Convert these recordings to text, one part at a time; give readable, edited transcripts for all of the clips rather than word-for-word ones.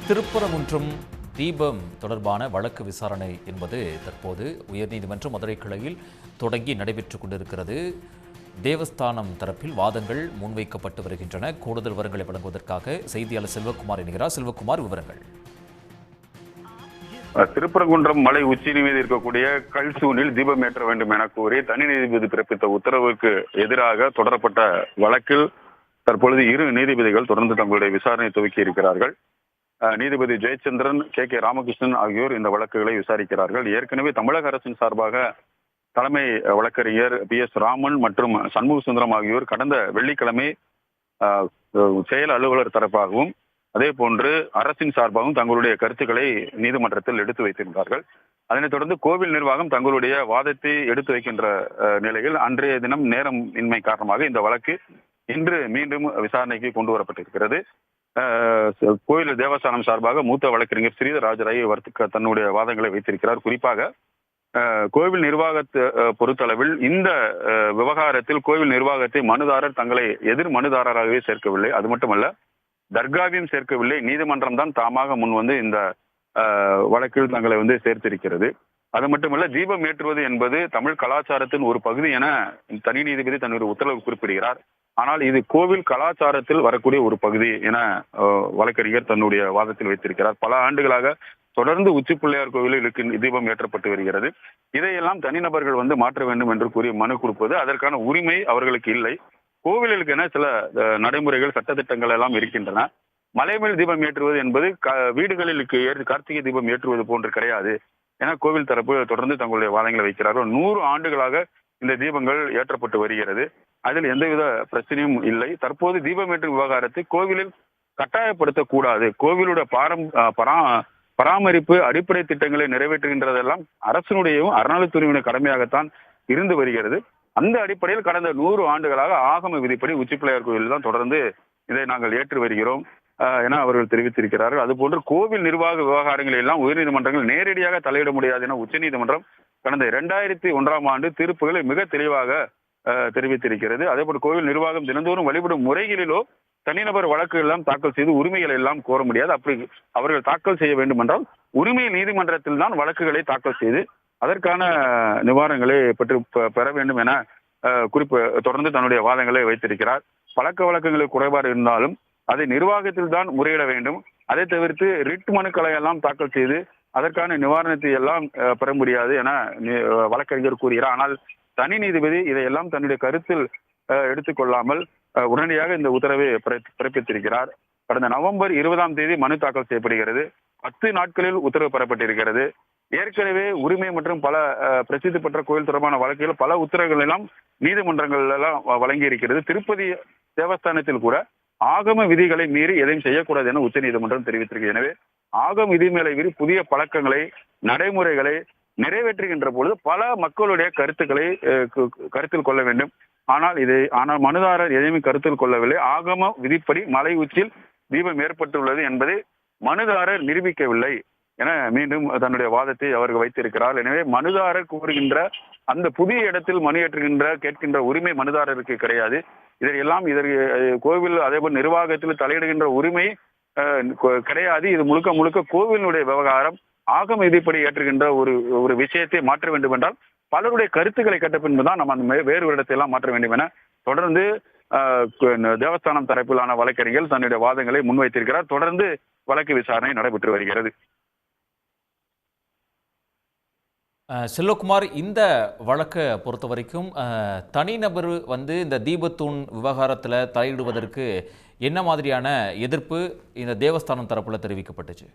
திருப்பரங்குன்றம் தீபம் தொடர்பான வழக்கு விசாரணை என்பது தற்போது உயர்நீதிமன்ற மதுரை கிளையில் தொடங்கி நடைபெற்றுக் கொண்டிருக்கிறது. தேவஸ்தானம் தரப்பில் வாதங்கள் முன்வைக்கப்பட்டு வருகின்றன. கூடுதல் விவரங்களை வழங்குவதற்காக செய்தியாளர் செல்வகுமார் இணைகிறார். செல்வகுமார், விவரங்கள். திருப்பரங்குன்றம் மலை உச்சி மீது இருக்கக்கூடிய கல்சூனில் தீபம் ஏற்ற வேண்டும் என கூறி தனி நீதிபதி பிறப்பித்த உத்தரவுக்கு எதிராக தொடரப்பட்ட வழக்கில் தற்பொழுது இரு நீதிபதிகள் தொடர்ந்து தங்களுடைய விசாரணை துவக்கி இருக்கிறார்கள். நீதிபதி ஜெயச்சந்திரன், கே ராமகிருஷ்ணன் ஆகியோர் இந்த வழக்குகளை விசாரிக்கிறார்கள். ஏற்கனவே தமிழக அரசின் சார்பாக தலைமை வழக்கறிஞர் PS ராமன் மற்றும் சண்முக சுந்தரம் ஆகியோர் கடந்த வெள்ளிக்கிழமை செயல் அலுவலர் தரப்பாகவும் அதே போன்று அரசின் சார்பாகவும் தங்களுடைய கருத்துக்களை நீதிமன்றத்தில் எடுத்து வைத்திருந்தார்கள். அதனைத் தொடர்ந்து கோவில் நிர்வாகம் தங்களுடைய வாதத்தை எடுத்து வைக்கின்ற நிலையில் அன்றைய தினம் நேரம் இன்மை காரணமாக இந்த வழக்கு இன்று மீண்டும் விசாரணைக்கு கொண்டு வரப்பட்டிருக்கிறது. கோயில் தேவஸ்தானம் சார்பாக மூத்த வழக்கறிஞர் ஸ்ரீதர் ராஜராய் தன்னுடைய வாதங்களை வைத்திருக்கிறார். குறிப்பாக கோவில் நிர்வாகத்தை பொறுத்தளவில் இந்த விவகாரத்தில் கோவில் நிர்வாகத்தை மனுதாரர் தங்களை எதிர் மனுதாரராகவே சேர்க்கவில்லை. அது மட்டுமல்ல, தர்காவையும் சேர்க்கவில்லை. நீதிமன்றம் தான் தாமாக முன் வந்து இந்த வழக்கில் தங்களை சேர்த்திருக்கிறது. அது மட்டுமல்ல, தீபம் ஏற்றுவது என்பது தமிழ் கலாச்சாரத்தின் ஒரு பகுதி என தனி நீதிபதி தன்னுடைய உத்தரவு குறிப்பிடுகிறார். ஆனால் இது கோவில் கலாச்சாரத்தில் வரக்கூடிய ஒரு பகுதி என வழக்கறிஞர் தன்னுடைய வாதத்தில் வைத்திருக்கிறார். பல ஆண்டுகளாக தொடர்ந்து உச்சி பிள்ளையார் கோவிலில் தீபம் ஏற்றப்பட்டு வருகிறது. இதையெல்லாம் தனிநபர்கள் மாற்ற வேண்டும் என்று கூறி மனு கொடுப்பது அதற்கான உரிமை அவர்களுக்கு இல்லை. கோவிலுக்கு என சில நடைமுறைகள் சட்டத்திட்டங்கள் எல்லாம் இருக்கின்றன. மலைமேல் தீபம் ஏற்றுவது என்பது வீடுகளில் கார்த்திகை தீபம் ஏற்றுவது போன்று கிடையாது என கோவில் தரப்பு தொடர்ந்து தங்களுடைய வாதங்களை வைக்கிறார்கள். 100 ஆண்டுகளாக இந்த தீபங்கள் ஏற்றப்பட்டு வருகிறது. அதில் எந்தவித பிரச்சனையும் இல்லை. தற்போது தீபம் ஏற்றும் விவகாரத்தை கோவிலில் கட்டாயப்படுத்தக்கூடாது. கோவிலுடைய பராமரிப்பு அடிப்படை திட்டங்களை நிறைவேற்றுகின்றதெல்லாம் அரசனுடையும் அறநிலைத்துறையினுடைய கடமையாகத்தான் இருந்து வருகிறது. அந்த அடிப்படையில் கடந்த 100 ஆண்டுகளாக ஆகம விதிப்படி உச்சி பிள்ளையார் கோவில் தான் தொடர்ந்து இதை நாங்கள் ஏற்று வருகிறோம் என அவர்கள் தெரிவித்திருக்கிறார்கள். அதுபோன்று கோவில் நிர்வாக விவகாரங்கள் எல்லாம் உயர்நீதிமன்றங்கள் நேரடியாக தலையிட முடியாது என உச்சநீதிமன்றம் கடந்த 2001ஆம் ஆண்டு தீர்ப்புகளை மிக தெளிவாக தெரிவித்திருக்கிறது. அதேபோல் கோவில் நிர்வாகம் தினந்தோறும் வழிபடும் முறைகளிலோ தனிநபர் வழக்கு எல்லாம் தாக்கல் செய்து உரிமைகள் எல்லாம் கோர முடியாது. அப்படி அவர்கள் தாக்கல் செய்ய வேண்டும் என்றால் உரிமை நீதிமன்றத்தில் தான் வழக்குகளை தாக்கல் செய்து அதற்கான நிவாரணங்களை பெற வேண்டும் என தொடர்ந்து தன்னுடைய வாதங்களை வைத்திருக்கிறார். பழக்க வழக்கங்களில் குறைபாடு இருந்தாலும் அதை நிர்வாகத்தில் தான் முறையிட வேண்டும். அதை தவிர்த்து ரிட் மனுக்களை எல்லாம் தாக்கல் செய்து அதற்கான நிவாரணத்தை எல்லாம் பெற முடியாது என வழக்கறிஞர் கூறுகிறார். ஆனால் தனி நீதிபதி இதையெல்லாம் தன்னுடைய கருத்தில் எடுத்துக்கொள்ளாமல் உடனடியாக இந்த உத்தரவை பிறப்பித்திருக்கிறார். கடந்த நவம்பர் 20ஆம் தேதி மனு தாக்கல் செய்யப்படுகிறது. 10 நாட்களில் உத்தரவு பெறப்பட்டிருக்கிறது. ஏற்கனவே உரிமை மற்றும் பல பிரசித்தி பெற்ற கோயில் தொடர்பான வழக்குகள் பல உத்தரவுகள் எல்லாம் நீதிமன்றங்கள் எல்லாம் வழங்கி இருக்கிறது. திருப்பதி தேவஸ்தானத்தில் கூட ஆகம விதிகளை மீறி எதையும் செய்யக்கூடாது என உச்ச நீதிமன்றம் தெரிவித்திருக்கு. எனவே ஆகம விதி மேலே மீறி புதிய பழக்கங்களை நடைமுறைகளை நிறைவேற்றுகின்ற பொழுது பல மக்களுடைய கருத்துக்களை கருத்தில் கொள்ள வேண்டும். ஆனால் மனுதாரர் எதையுமே கருத்தில் கொள்ளவில்லை. ஆகம விதிப்படி மலை உச்சியில் தீபம் ஏற்பட்டுள்ளது என்பதை மனுதாரர் நிரூபிக்கவில்லை என மீண்டும் தன்னுடைய வாதத்தை அவர்கள் வைத்திருக்கிறார். எனவே மனுதாரர் கூறுகின்ற அந்த புதிய இடத்தில் மனு ஏற்றுகின்ற கேட்கின்ற உரிமை மனுதாரருக்கு கிடையாது. இதற்கு கோவில் அதேபோல் நிர்வாகத்தில் தலையிடுகின்ற உரிமை கிடையாது. இது முழுக்க முழுக்க கோவிலுடைய விவகாரம். ஆகம விதிப்படி ஏற்றுகின்ற ஒரு விஷயத்தை மாற்ற வேண்டும் என்றால் பலருடைய கருத்துக்களை கேட்ட பின்புதான் நம்ம அந்த வேறு இடத்தை எல்லாம் மாற்ற வேண்டும் என தொடர்ந்து தேவஸ்தானம் தரப்பிலான வழக்கறிஞர்கள் தன்னுடைய வாதங்களை முன்வைத்திருக்கிறார். தொடர்ந்து வழக்கு விசாரணை நடைபெற்று வருகிறது. செல்வகுமார், இந்த வழக்கை பொறுத்த வரைக்கும் தனிநபர் இந்த தீபத்தூண் விவகாரத்தில் தலையிடுவதற்கு என்ன மாதிரியான எதிர்ப்பு இந்த தேவஸ்தானம் தரப்புல தெரிவிக்கப்பட்டுச்சு?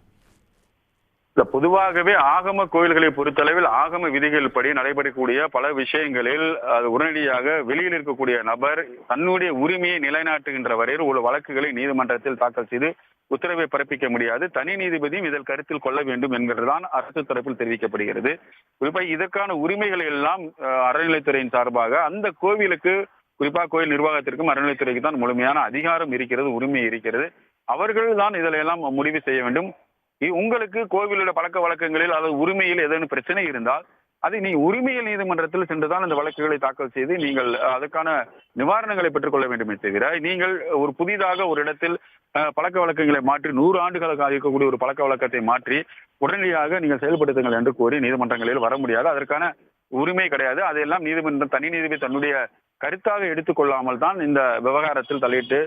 பொதுவாகவே ஆகம கோயில்களை பொறுத்தளவில் ஆகம விதிகள் படி நடைபெறக்கூடிய பல விஷயங்களில் அது உடனடியாக வெளியில் இருக்கக்கூடிய நபர் தன்னுடைய உரிமையை நிலைநாட்டுகின்ற வரையில் உள்ள வழக்குகளை நீதிமன்றத்தில் தாக்கல் செய்து உத்தரவை பிறப்பிக்க முடியாது. தனி நீதிபதியும் இதில் கருத்தில் கொள்ள வேண்டும் என்கிறதுதான் அரசு தரப்பில் தெரிவிக்கப்படுகிறது. குறிப்பாக இதற்கான உரிமைகளை எல்லாம் அறநிலைத்துறையின் சார்பாக அந்த கோவிலுக்கு, குறிப்பாக கோயில் நிர்வாகத்திற்கும் அறநிலைத்துறைக்கு தான் முழுமையான அதிகாரம் இருக்கிறது, உரிமை இருக்கிறது. அவர்கள் தான் இதில் எல்லாம் முடிவு செய்ய வேண்டும். உங்களுக்கு கோவிலுடைய பழக்க வழக்கங்களில் அல்லது உரிமையில் ஏதேனும் பிரச்சனை இருந்தால் அதை நீ உரிமையியல் நீதிமன்றத்தில் சென்றுதான் இந்த வழக்குகளை தாக்கல் செய்து நீங்கள் அதற்கான நிவாரணங்களை பெற்றுக்கொள்ள வேண்டுமே தவிர, நீங்கள் ஒரு புதிதாக ஒரு இடத்தில் பழக்க வழக்கங்களை மாற்றி 100 ஆண்டுகளுக்கு இருக்கக்கூடிய ஒரு பழக்க வழக்கத்தை மாற்றி உடனடியாக நீங்கள் செயல்படுத்துங்கள் என்று கூறி நீதிமன்றங்களில் வர முடியாது. அதற்கான உரிமை கிடையாது. அதையெல்லாம் நீதிமன்றம் தனி நீதிபதி தன்னுடைய கருத்தாக எடுத்துக்கொள்ளாமல் தான் இந்த விவகாரத்தில் தலையிட்டு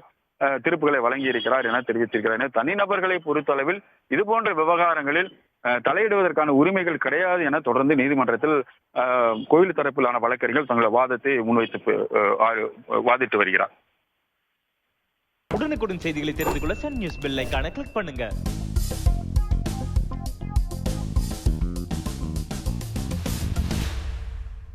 தீர்ப்புகளை வழங்கி இருக்கிறார் என தெரிவித்திருக்கிறார். தனிநபர்களை பொறுத்தளவில் இது போன்ற விவகாரங்களில் தலையிடுவதற்கான உரிமைகள் கிடையாது என தொடர்ந்து நீதிமன்றத்தில் கோயில் தரப்பிலான வழக்கறிஞர்கள் தங்களது வாதத்தை முன்வைத்து வாதிட்டு வருகிறார். உடனுக்குடன் செய்திகளை தெரிந்து கொள்ள சன் நியூஸ் பெல் ஐகானை கிளிக் பண்ணுங்க.